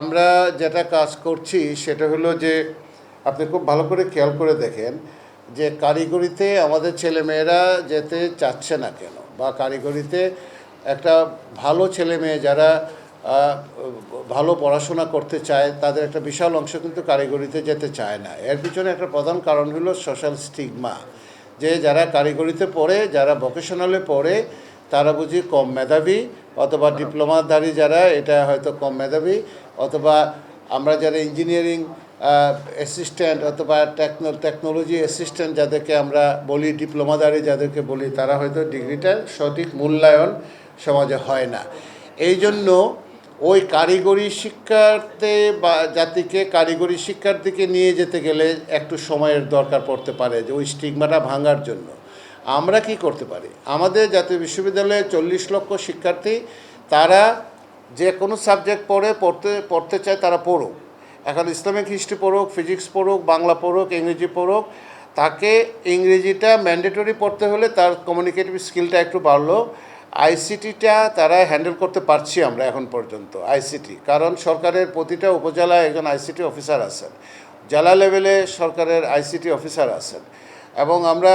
আমরা যেটা কাজ করছি সেটা হলো যে আপনি খুব ভালো করে খেয়াল করে দেখেন যে কারিগরিতে আমাদের ছেলেমেয়েরা যেতে চাচ্ছে না কেন, বা কারিগরিতে একটা ভালো ছেলে মেয়ে যারা ভালো পড়াশোনা করতে চায় তাদের একটা বিশাল অংশ কিন্তু কারিগরিতে যেতে চায় না। এর পিছনে একটা প্রধান কারণ হলো সোশ্যাল স্টিগমা, যে যারা কারিগরিতে পড়ে, যারা ভোকেশনালে পড়ে তারা বুঝি কম মেধাবী, অথবা ডিপ্লোমাধারী যারা এটা হয়তো কম মেধাবী, অথবা আমরা যারা ইঞ্জিনিয়ারিং অ্যাসিস্ট্যান্ট অথবা টেকনোলজি অ্যাসিস্ট্যান্ট যাদেরকে আমরা বলি, ডিপ্লোমাধারী যাদেরকে বলি, তারা হয়তো ডিগ্রিটার সঠিক মূল্যায়ন সমাজে হয় না। এই জন্য ওই কারিগরি শিক্ষার্থে বা জাতিকে কারিগরি শিক্ষার দিকে নিয়ে যেতে গেলে একটু সময়ের দরকার পড়তে পারে, যে ওই স্টিগমাটা ভাঙার জন্য আমরা কি করতে পারি। আমাদের জাতীয় বিশ্ববিদ্যালয়ে 40 লক্ষ শিক্ষার্থী, তারা যে কোনো সাবজেক্ট পড়তে চায় তারা পড়ুক। এখন ইসলামিক হিস্ট্রি পড়ুক, ফিজিক্স পড়ুক, বাংলা পড়ুক, ইংরেজি পড়ুক। তাকে ইংরেজিটা ম্যান্ডেটরি পড়তে হলে তার কমিউনিকেটিভ স্কিলটা একটু বাড়লো। আইসিটিটা তারা হ্যান্ডেল করতে পারছি আমরা এখন পর্যন্ত আইসিটি, কারণ সরকারের প্রতিটা উপজেলায় একজন আইসিটি অফিসার আছেন, জেলা লেভেলে সরকারের আইসিটি অফিসার আছেন। এবং আমরা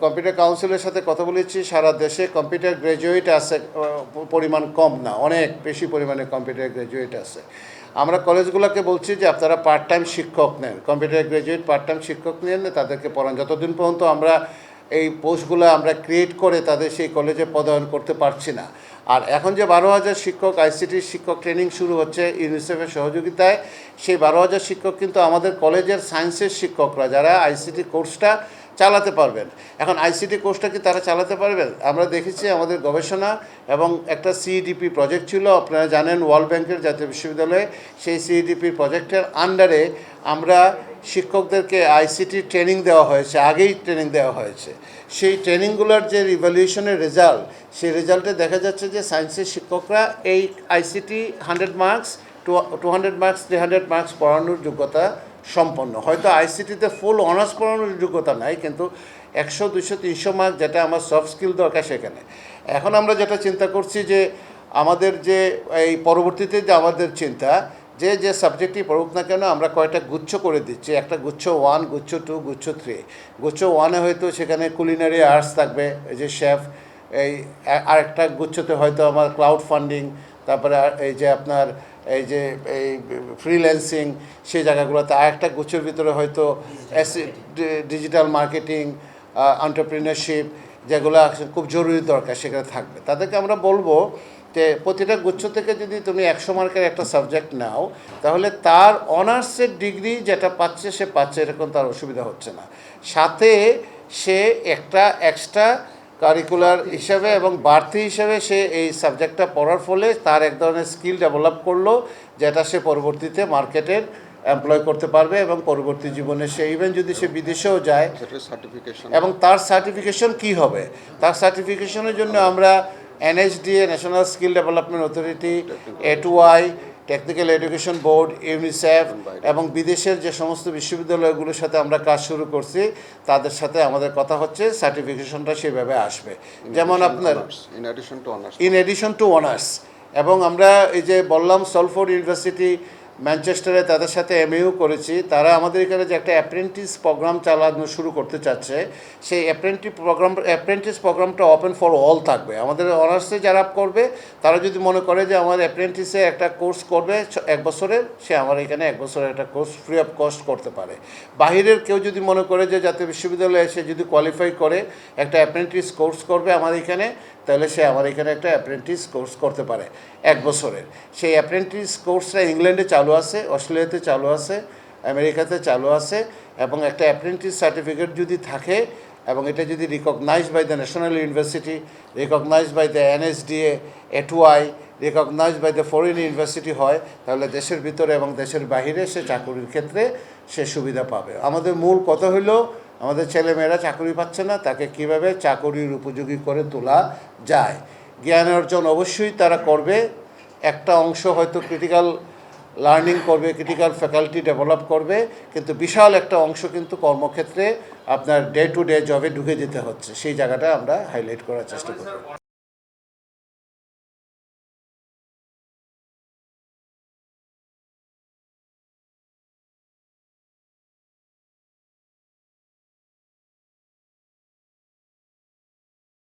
কম্পিউটার কাউন্সিলের সাথে কথা বলেছি, সারা দেশে কম্পিউটার গ্র্যাজুয়েট আছে, পরিমাণ কম না, অনেক বেশি পরিমাণে কম্পিউটার গ্র্যাজুয়েট আছে। আমরা কলেজগুলোকে বলছি যে আপনারা পার্ট টাইম শিক্ষক নেন, কম্পিউটার গ্র্যাজুয়েট পার্ট টাইম শিক্ষক নেন, তাদেরকে পড়ান। যতদিন পর্যন্ত আমরা এই পোস্টগুলো আমরা ক্রিয়েট করে তাদের সেই কলেজে পদায়ন করতে পারছি না। আর এখন যে 12,000 শিক্ষক আইসিটির শিক্ষক ট্রেনিং শুরু হচ্ছে ইউনিসেফের সহযোগিতায়, সেই 12,000 শিক্ষক কিন্তু আমাদের কলেজের সায়েন্সের শিক্ষকরা, যারা আইসিটি কোর্সটা চালাতে পারবেন। এখন আইসিটি কোর্সটা কি তারা চালাতে পারবেন? আমরা দেখেছি আমাদের গবেষণা এবং একটা সিইডিপি প্রজেক্ট ছিল, আপনারা জানেন ওয়ার্ল্ড ব্যাংকের জাতীয় বিশ্ববিদ্যালয়ে, সেই সিইডিপি প্রজেক্টের আন্ডারে আমরা শিক্ষকদেরকে আইসিটি ট্রেনিং দেওয়া হয়েছে, আগেই ট্রেনিং দেওয়া হয়েছে। সেই ট্রেনিংগুলোর যে ইভ্যালুয়েশনের রেজাল্ট, সেই রেজাল্টে দেখা যাচ্ছে যে সায়েন্সের শিক্ষকরা এই আইসিটি 100 মার্কস, 200 মার্কস, 300 মার্কস পড়ানোর যোগ্যতা সম্পন্ন। হয়তো আইসিটিতে ফুল অনার্স পড়ানোর যোগ্যতা নাই, কিন্তু 100, 200, 300 মার্ক যেটা আমার সফট স্কিল দরকার সেখানে। এখন আমরা যেটা চিন্তা করছি যে আমাদের যে এই পরবর্তীতে যে আমাদের চিন্তা, যে সাবজেক্টই পড়ুক না কেন আমরা কয়টা গুচ্ছ করে দিচ্ছি। একটা গুচ্ছ 1, গুচ্ছ 2, গুচ্ছ 3। গুচ্ছ 1-এ হয়তো সেখানে কুলিনারি আর্টস থাকবে, এই যে শেফ। এই আরেকটা গুচ্ছতে হয়তো আমার ক্লাউড ফান্ডিং, তারপরে এই যে আপনার এই যে এই ফ্রিল্যান্সিং, সেই জায়গাগুলোতে। আরেকটা গুচ্ছের ভিতরে হয়তো ডিজিটাল মার্কেটিং, এন্টারপ্রেনারশিপ, যেগুলো খুব জরুরি দরকার সেখানে থাকবে। তাদেরকে আমরা বলবো যে প্রতিটা গুচ্ছ থেকে যদি তুমি 100 মার্কের একটা সাবজেক্ট নাও, তাহলে তার অনার্সের ডিগ্রি যেটা পাচ্ছে সে পাচ্ছে, এরকম তার অসুবিধা হচ্ছে না। সাথে সে একটা এক্সট্রা কারিকুলার হিসাবে এবং বাড়তি হিসাবে সে এই সাবজেক্টটা পড়ার ফলে তার এক ধরনের স্কিল ডেভেলপ করলো, যেটা সে পরবর্তীতে মার্কেটের এমপ্লয় করতে পারবে, এবং পরবর্তী জীবনে সে ইভেন যদি সে বিদেশেও যায়, এবং তার সার্টিফিকেশন কি হবে, তার সার্টিফিকেশনের জন্য আমরা NSDA, national skill development authority, A2I, technical education board, UNICEF এবং বিদেশের যে সমস্ত বিশ্ববিদ্যালয়গুলোর সাথে আমরা কাজ শুরু করছি, তাদের সাথে আমাদের কথা হচ্ছে সার্টিফিকেশনটা সেভাবে আসবে। যেমন আপনার ইন এডিশন টু অনার্স। এবং আমরা এই যে বললাম সলফোর্ড ইউনিভার্সিটি ম্যানচেস্টারে তাদের সাথে এমইউ করেছি, তারা আমাদের এখানে যে একটা অ্যাপ্রেন্টিস প্রোগ্রাম চালানো শুরু করতে চাচ্ছে, সেই অ্যাপ্রেন্টিস প্রোগ্রামটা ওপেন ফর অল থাকবে। আমাদের অনার্সে যারা করবে তারা যদি মনে করে যে আমার অ্যাপ্রেন্টিসে একটা কোর্স করবে 1 বছরের, সে আমার এখানে 1 বছরের একটা কোর্স ফ্রি অফ কস্ট করতে পারে। বাহিরের কেউ যদি মনে করে যে জাতীয় বিশ্ববিদ্যালয়ে এসে যদি কোয়ালিফাই করে একটা অ্যাপ্রেন্টিস কোর্স করবে আমার এখানে, তাহলে সে আমার এখানে একটা অ্যাপ্রেন্টিস কোর্স করতে পারে 1 বছরের। সেই অ্যাপ্রেন্টিস কোর্সটা ইংল্যান্ডে চালু আছে, অস্ট্রেলিয়াতে চালু আছে, আমেরিকাতে চালু আছে। এবং একটা অ্যাপ্রেন্টিস সার্টিফিকেট যদি থাকে এবং এটা যদি recognize by the national university, recognize by the NSDA, A2I, recognize by the foreign university হয়, তাহলে দেশের ভিতরে এবং দেশের বাহিরে সে চাকরির ক্ষেত্রে সে সুবিধা পাবে। আমাদের মূল কথা হইল আমাদের ছেলেমেয়েরা চাকরি পাচ্ছে না, তাকে কিভাবে চাকরির উপযোগী করে তোলা যায়। জ্ঞান অর্জন অবশ্যই তারা করবে, একটা অংশ হয়তো ক্রিটিক্যাল লার্নিং করবে, ক্রিটিক্যাল ফ্যাকাল্টি ডেভেলপ করবে, কিন্তু বিশাল একটা অংশ কিন্তু কর্মক্ষেত্রে আপনার ডে টু ডে জবে ঢুকে যেতে হচ্ছে। সেই জায়গাটা আমরা হাইলাইট করার চেষ্টা করব।